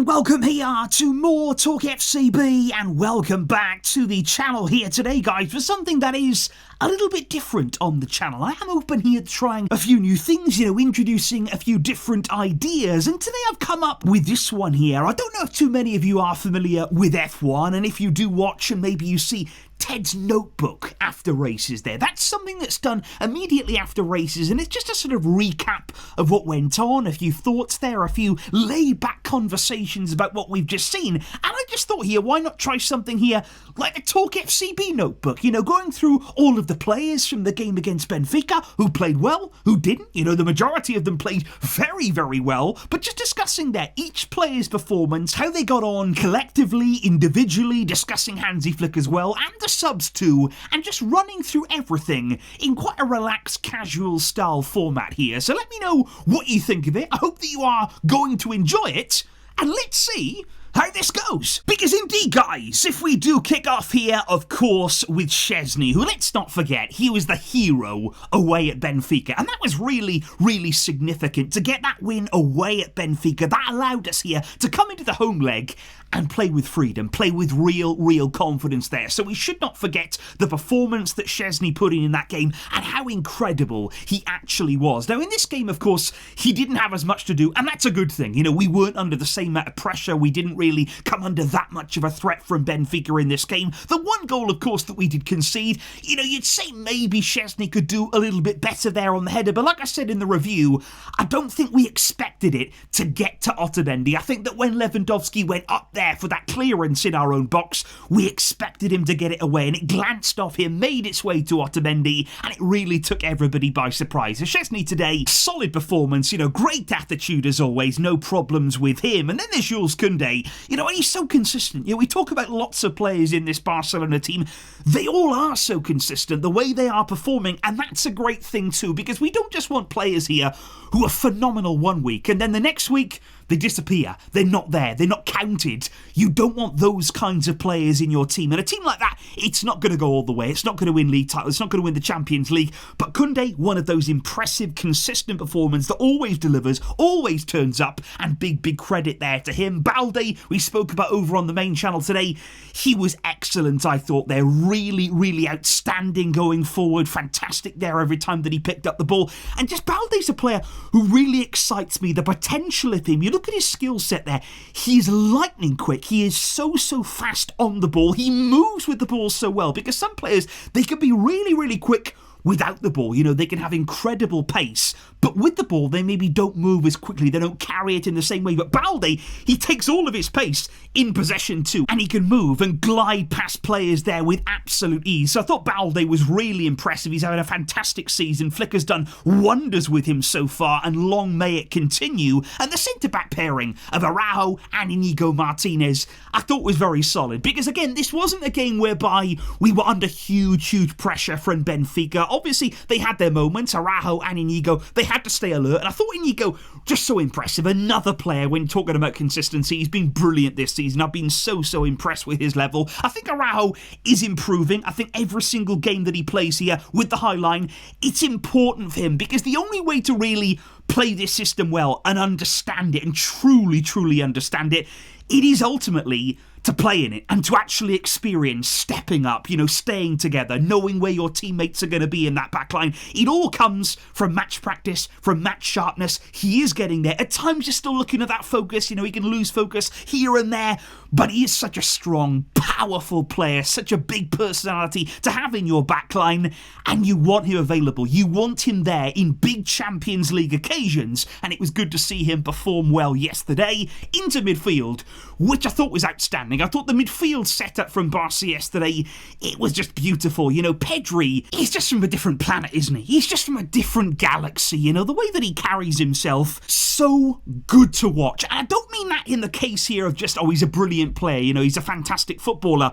welcome here to MoreTalkFCB, and welcome back to the channel here today, guys, for something that is a little bit different on the channel. I am open here to trying a few new things, introducing a few different ideas, and today I've come up with this one here. I don't know if too many of you are familiar with F1, and if you do watch and maybe you see Ted's notebook after races there. That's something that's done immediately after races, and it's just a sort of recap of what went on, a few thoughts there, a few laid-back conversations about what we've just seen. And I just thought here, why not try something here like a Talkfcb notebook, going through all of the players from the game against Benfica, who played well, who didn't. The majority of them played very, very well, but just discussing there each player's performance, how they got on collectively, individually, discussing Hansy Flick as well, and the subs too, and just running through everything in quite a relaxed, casual style format here. So let me know what you think of it. I hope that you are going to enjoy it, and let's see how this goes. Because indeed, guys, if we do kick off here, of course, with Szczesny, who, let's not forget, he was the hero away at Benfica, and that was really, really significant to get that win away at Benfica. That allowed us here to come into the home leg and play with freedom, play with real confidence there. So we should not forget the performance that Szczesny put in that game and how incredible he actually was. Now, in this game, of course, he didn't have as much to do, and that's a good thing. We weren't under the same amount of pressure. We didn't really come under that much of a threat from Benfica in this game. The one goal, of course, that we did concede, you'd say maybe Szczesny could do a little bit better there on the header, but like I said in the review, I don't think we expected it to get to Otamendi. I think that when Lewandowski went up there for that clearance in our own box, we expected him to get it away, and it glanced off him, made its way to Otamendi, and it really took everybody by surprise. Szczesny today, solid performance, great attitude as always, no problems with him. And then there's Jules Koundé, and he's so consistent. We talk about lots of players in this Barcelona team. They all are so consistent, the way they are performing, and that's a great thing too, because we don't just want players here who are phenomenal one week, and then the next week, they disappear. They're not there. They're not counted. You don't want those kinds of players in your team. And a team like that, it's not going to go all the way. It's not going to win league titles. It's not going to win the Champions League. But Koundé, one of those impressive, consistent performances that always delivers, always turns up, and big credit there to him. Balde, we spoke about over on the main channel today. He was excellent, I thought. They're really outstanding going forward. Fantastic there every time that he picked up the ball. And just Balde's a player who really excites me. The potential of him. You look at his skill set there. He's lightning quick. He is so fast on the ball. He moves with the ball so well, because some players, they can be really quick without the ball. They can have incredible pace, but with the ball, they maybe don't move as quickly. They don't carry it in the same way. But Balde, he takes all of his pace in possession too, and he can move and glide past players there with absolute ease. So I thought Balde was really impressive. He's having a fantastic season. Flick has done wonders with him so far, and long may it continue. And the centre-back pairing of Araujo and Inigo Martinez, I thought was very solid, because again, this wasn't a game whereby we were under huge pressure from Benfica. Obviously, they had their moments. Araujo and Inigo, they had to stay alert, and I thought Inigo, just so impressive. Another player, when talking about consistency, he's been brilliant this season. I've been so impressed with his level. I think Araujo is improving. I think every single game that he plays here with the high line, it's important for him, because the only way to really play this system well and understand it, and truly understand it, it is ultimately to play in it and to actually experience stepping up, staying together, knowing where your teammates are going to be in that backline. It all comes from match practice, from match sharpness. He is getting there. At times, you're still looking at that focus. He can lose focus here and there, but he is such a strong, powerful player, such a big personality to have in your backline, and you want him available. You want him there in big Champions League occasions, and it was good to see him perform well yesterday into midfield, which I thought was outstanding. I thought the midfield setup from Barça yesterday, it was just beautiful. Pedri, he's just from a different planet, isn't he? He's just from a different galaxy, the way that he carries himself, so good to watch. And I don't mean that in the case here of just, he's a brilliant player, he's a fantastic footballer,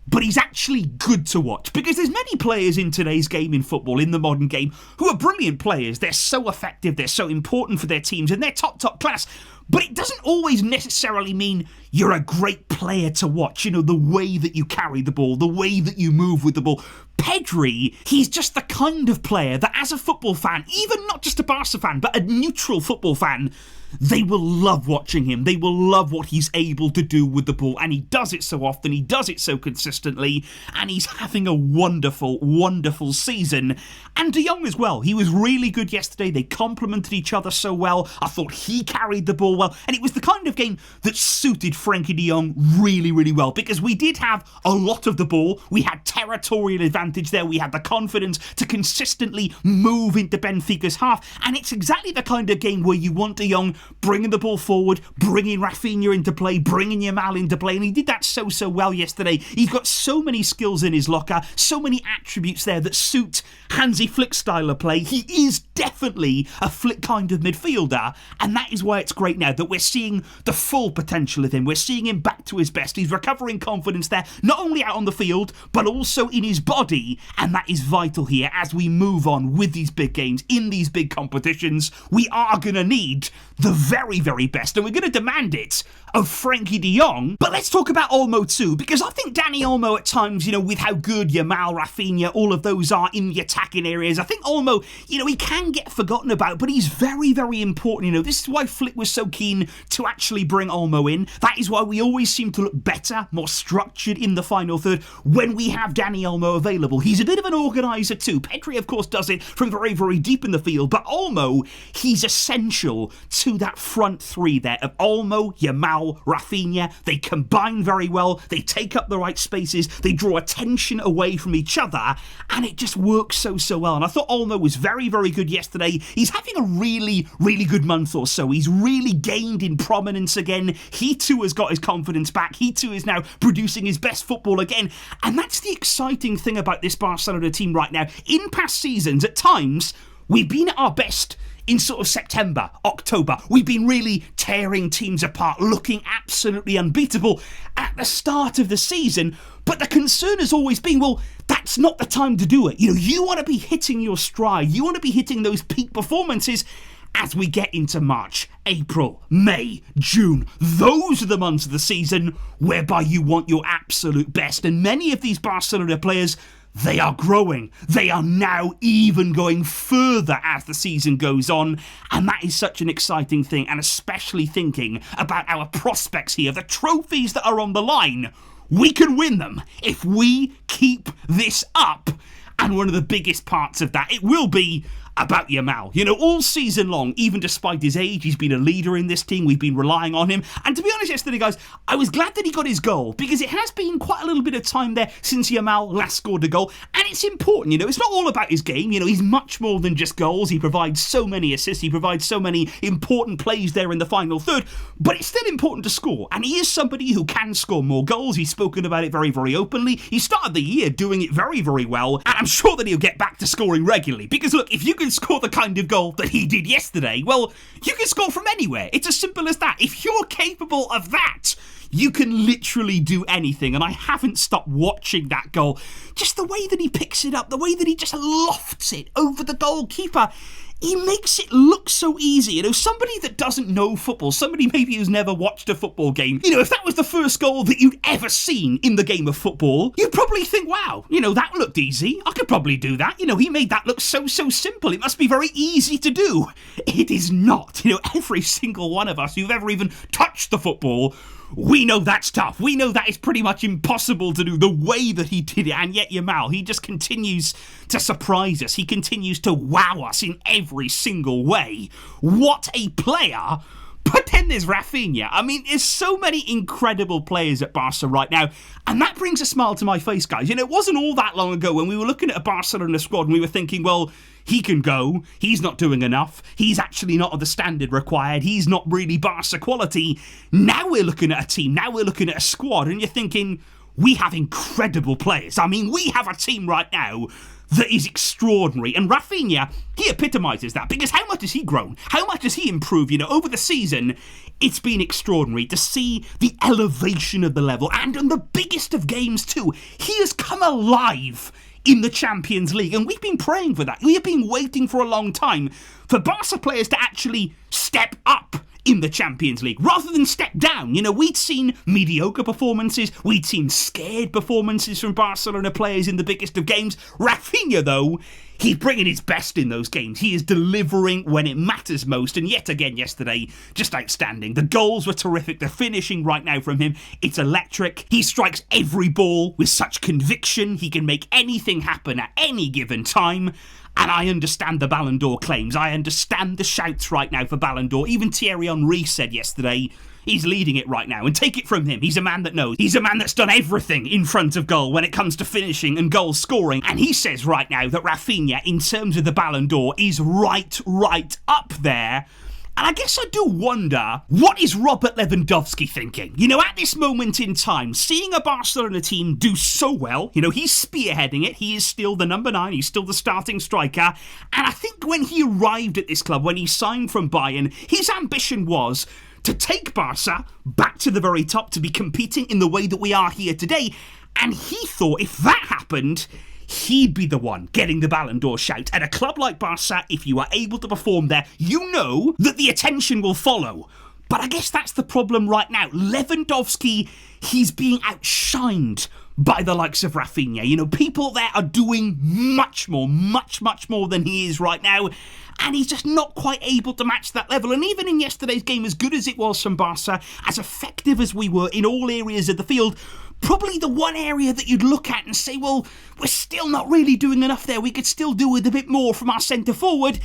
but he's actually good to watch, because there's many players in today's game in football, in the modern game, who are brilliant players. They're so effective, they're so important for their teams, and they're top class. But it doesn't always necessarily mean you're a great player to watch. The way that you carry the ball, the way that you move with the ball. Pedri, he's just the kind of player that as a football fan, even not just a Barca fan, but a neutral football fan, they will love watching him. They will love what he's able to do with the ball, and he does it so often, he does it so consistently, and he's having a wonderful, wonderful season. And De Jong as well. He was really good yesterday. They complemented each other so well. I thought he carried the ball well, and it was the kind of game that suited Frenkie de Jong really, really well, because we did have a lot of the ball. We had territorial advantage there. We had the confidence to consistently move into Benfica's half, and it's exactly the kind of game where you want De Jong bringing the ball forward, bringing Raphinha into play, bringing Yamal into play, and he did that so well yesterday. He's got so many skills in his locker, so many attributes there that suit Hansy Flick style of play. He is definitely a Flick kind of midfielder, and that is why it's great now that we're seeing the full potential of him. We're seeing him back to his best. He's recovering confidence there, not only out on the field, but also in his body, and that is vital here as we move on with these big games, in these big competitions. We are going to need the very, very best, and we're going to demand it of Frenkie de Jong. But let's talk about Olmo too, because I think Dani Olmo at times, with how good Yamal, Raphinha, all of those are in the attacking areas, I think Olmo, he can get forgotten about, but he's very, very important. This is why Flick was so keen to actually bring Olmo in. That is why we always seem to look better, more structured in the final third when we have Dani Olmo available. He's a bit of an organiser too. Pedri, of course, does it from very, very deep in the field, but Olmo, he's essential to that front three there of Olmo, Yamal, Raphinha. They combine very well, they take up the right spaces, they draw attention away from each other, and it just works so well. And I thought Olmo was very, very good yesterday. He's having a really, really good month or so. He's really gained in prominence again. He too has got his confidence back. He too is now producing his best football again. And that's the exciting thing about this Barcelona team right now. In past seasons, at times, we've been at our best in sort of September, October. We've been really tearing teams apart, looking absolutely unbeatable at the start of the season. But the concern has always been, well, that's not the time to do it. You want to be hitting your stride. You want to be hitting those peak performances as we get into March, April, May, June. Those are the months of the season whereby you want your absolute best. And many of these Barcelona players, they are growing. They are now even going further as the season goes on. And that is such an exciting thing. And especially thinking about our prospects here, the trophies that are on the line. We can win them if we keep this up. And one of the biggest parts of that, it will be about Yamal. All season long, even despite his age, he's been a leader in this team. We've been relying on him. And to be honest, yesterday, guys, I was glad that he got his goal, because it has been quite a little bit of time there since Yamal last scored a goal. And it's important, it's not all about his game. He's much more than just goals. He provides so many assists. He provides so many important plays there in the final third. But it's still important to score. And he is somebody who can score more goals. He's spoken about it very, very openly. He started the year doing it very, very well. And I'm sure that he'll get back to scoring regularly. Because look, if you can score the kind of goal that he did yesterday, well, you can score from anywhere. It's as simple as that. If you're capable of that, you can literally do anything. And I haven't stopped watching that goal. Just the way that he picks it up, the way that he just lofts it over the goalkeeper. He makes it look so easy. Somebody that doesn't know football, somebody maybe who's never watched a football game, if that was the first goal that you'd ever seen in the game of football, you'd probably think, wow, that looked easy. I could probably do that. He made that look so simple. It must be very easy to do. It is not. Every single one of us who've ever even touched the football, we know that's tough. We know that it's pretty much impossible to do the way that he did it. And yet Yamal, he just continues to surprise us. He continues to wow us in every single way. What a player. But then there's Raphinha. There's so many incredible players at Barca right now. And that brings a smile to my face, guys. It wasn't all that long ago when we were looking at a Barcelona squad and we were thinking, well, he can go. He's not doing enough. He's actually not of the standard required. He's not really Barca quality. Now we're looking at a team. Now we're looking at a squad. And you're thinking, we have incredible players. We have a team right now that is extraordinary. And Raphinha, he epitomises that, because how much has he grown? How much has he improved? Over the season, it's been extraordinary to see the elevation of the level. And in the biggest of games too, he has come alive in the Champions League. And we've been praying for that. We have been waiting for a long time for Barca players to actually step up in the Champions League, rather than step down. You know, we'd seen mediocre performances, we'd seen scared performances from Barcelona players in the biggest of games. Raphinha, though, he's bringing his best in those games. He is delivering when it matters most, and yet again yesterday, just outstanding. The goals were terrific, the finishing right now from him, it's electric. He strikes every ball with such conviction, he can make anything happen at any given time. And I understand the Ballon d'Or claims. I understand the shouts right now for Ballon d'Or. Even Thierry Henry said yesterday, he's leading it right now. And take it from him, he's a man that knows. He's a man that's done everything in front of goal when it comes to finishing and goal scoring. And he says right now that Raphinha, in terms of the Ballon d'Or, is right up there. And I guess I do wonder, what is Robert Lewandowski thinking? You know, at this moment in time, seeing a Barcelona team do so well, you know, he's spearheading it, he is still the number 9, he's still the starting striker, and I think when he arrived at this club, when he signed from Bayern, his ambition was to take Barca back to the very top, to be competing in the way that we are here today, and he thought if that happened, he'd be the one getting the Ballon d'Or shout. At a club like Barca, if you are able to perform there, you know that the attention will follow. But I guess that's the problem right now. Lewandowski, he's being outshined by the likes of Raphinha. You know, people there are doing much more than he is right now. And he's just not quite able to match that level. And even in yesterday's game, as good as it was from Barca, as effective as we were in all areas of the field, probably the one area that you'd look at and say, well, we're still not really doing enough there. We could still do with a bit more from our centre-forward.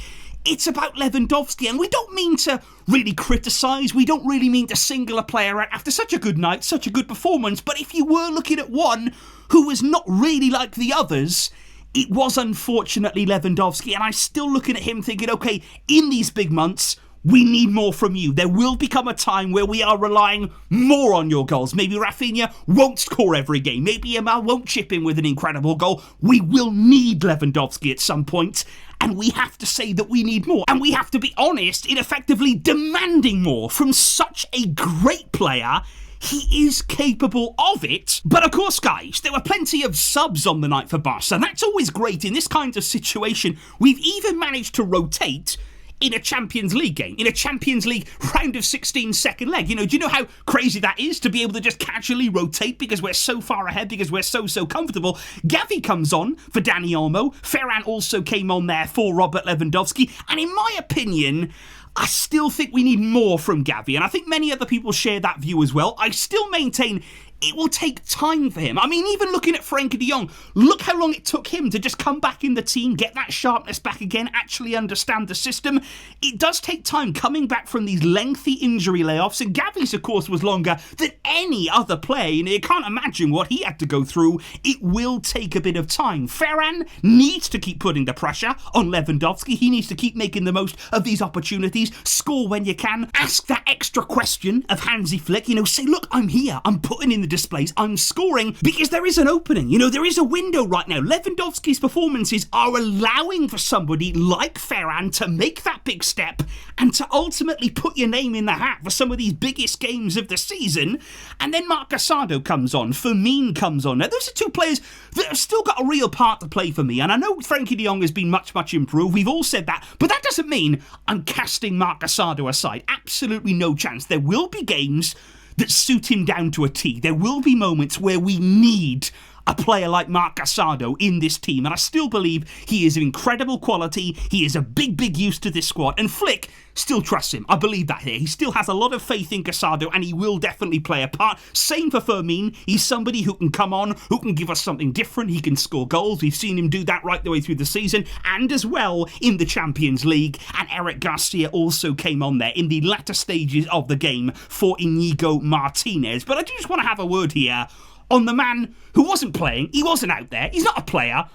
It's about Lewandowski, and we don't mean to really criticise, we don't really mean to single a player out after such a good night, such a good performance, but if you were looking at one who was not really like the others, it was unfortunately Lewandowski, and I'm still looking at him thinking, okay, in these big months, we need more from you. There will become a time where we are relying more on your goals. Maybe Raphinha won't score every game. Maybe Yamal won't chip in with an incredible goal. We will need Lewandowski at some point, and we have to say that we need more. And we have to be honest in effectively demanding more from such a great player. He is capable of it. But of course, guys, there were plenty of subs on the night for Barca, and that's always great in this kind of situation. We've even managed to rotate in a Champions League game, in a Champions League round of 16 second leg. You know, do you know how crazy that is to be able to just casually rotate because we're so far ahead, because we're so comfortable? Gavi comes on for Dani Olmo. Ferran also came on there for Robert Lewandowski. And in my opinion, I still think we need more from Gavi, and I think many other people share that view as well. I still maintain it will take time for him. I mean, even looking at Frenkie de Jong, look how long it took him to just come back in the team, get that sharpness back again, actually understand the system. It does take time coming back from these lengthy injury layoffs, and Gavi's, of course, was longer than any other player. You know, you can't imagine what he had to go through. It will take a bit of time. Ferran needs to keep putting the pressure on Lewandowski. He needs to keep making the most of these opportunities. Score when you can. Ask that extra question of Hansy Flick. You know, say, look, I'm here. I'm putting in the displays, I'm scoring, because there is an opening. You know, there is a window right now. Lewandowski's performances are allowing for somebody like Ferran to make that big step and to ultimately put your name in the hat for some of these biggest games of the season. And then Marc Gasardo comes on, Firmino comes on. Now, those are two players that have still got a real part to play for me, and I know Frenkie de Jong has been much improved. We've all said that, but that doesn't mean I'm casting Marc Gasardo aside. Absolutely no chance. There will be games that suit him down to a T. There will be moments where we need a player like Marc Gasardo in this team, and I still believe he is of incredible quality. He is a big use to this squad, and Flick still trusts him. I believe that here. He still has a lot of faith in Gasardo, and he will definitely play a part. Same for Firmino. He's somebody who can come on, who can give us something different. He can score goals. We've seen him do that right the way through the season, and as well in the Champions League. And Eric Garcia also came on there in the latter stages of the game for Inigo Martinez. But I do just want to have a word here on the man who wasn't playing. He wasn't out there. He's not a player,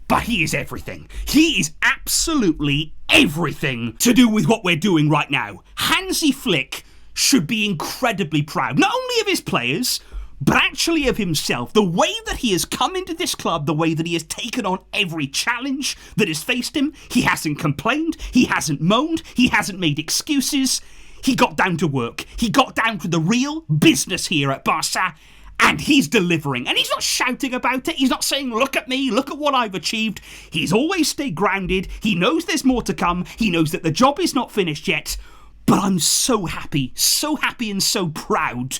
but he is everything. He is absolutely everything to do with what we're doing right now. Hansy Flick should be incredibly proud, not only of his players, but actually of himself. The way that he has come into this club, the way that he has taken on every challenge that has faced him. He hasn't complained. He hasn't moaned. He hasn't made excuses. He got down to work. He got down to the real business here at Barca. And he's delivering. And he's not shouting about it. He's not saying, look at me, look at what I've achieved. He's always stayed grounded. He knows there's more to come. He knows that the job is not finished yet. But I'm so happy and so proud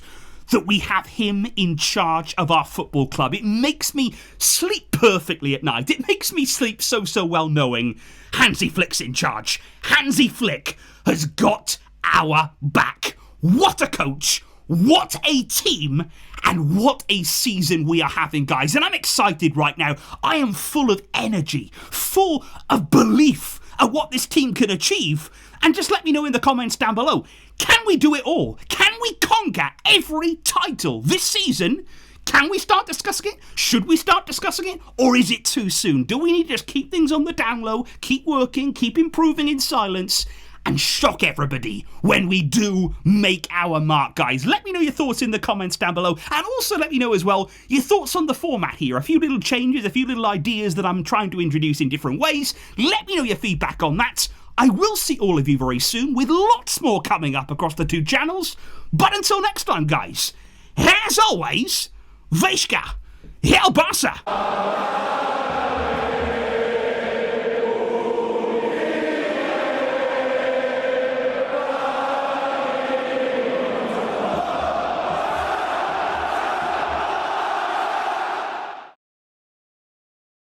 that we have him in charge of our football club. It makes me sleep perfectly at night. It makes me sleep so well knowing Hansy Flick's in charge. Hansy Flick has got our back. What a coach, what a team, and what a season we are having, guys. And I'm excited right now. I am full of energy, full of belief at what this team can achieve. And just let me know in the comments down below, can we do it all? Can we conquer every title this season? Can we start discussing it? Should we start discussing it? Or is it too soon? Do we need to just keep things on the down low, keep working, keep improving in silence, and shock everybody when we do make our mark, guys? Let me know your thoughts in the comments down below. And also let me know as well your thoughts on the format here. A few little changes, a few little ideas that I'm trying to introduce in different ways. Let me know your feedback on that. I will see all of you very soon with lots more coming up across the two channels. But until next time, guys, as always, Visca, El Barça!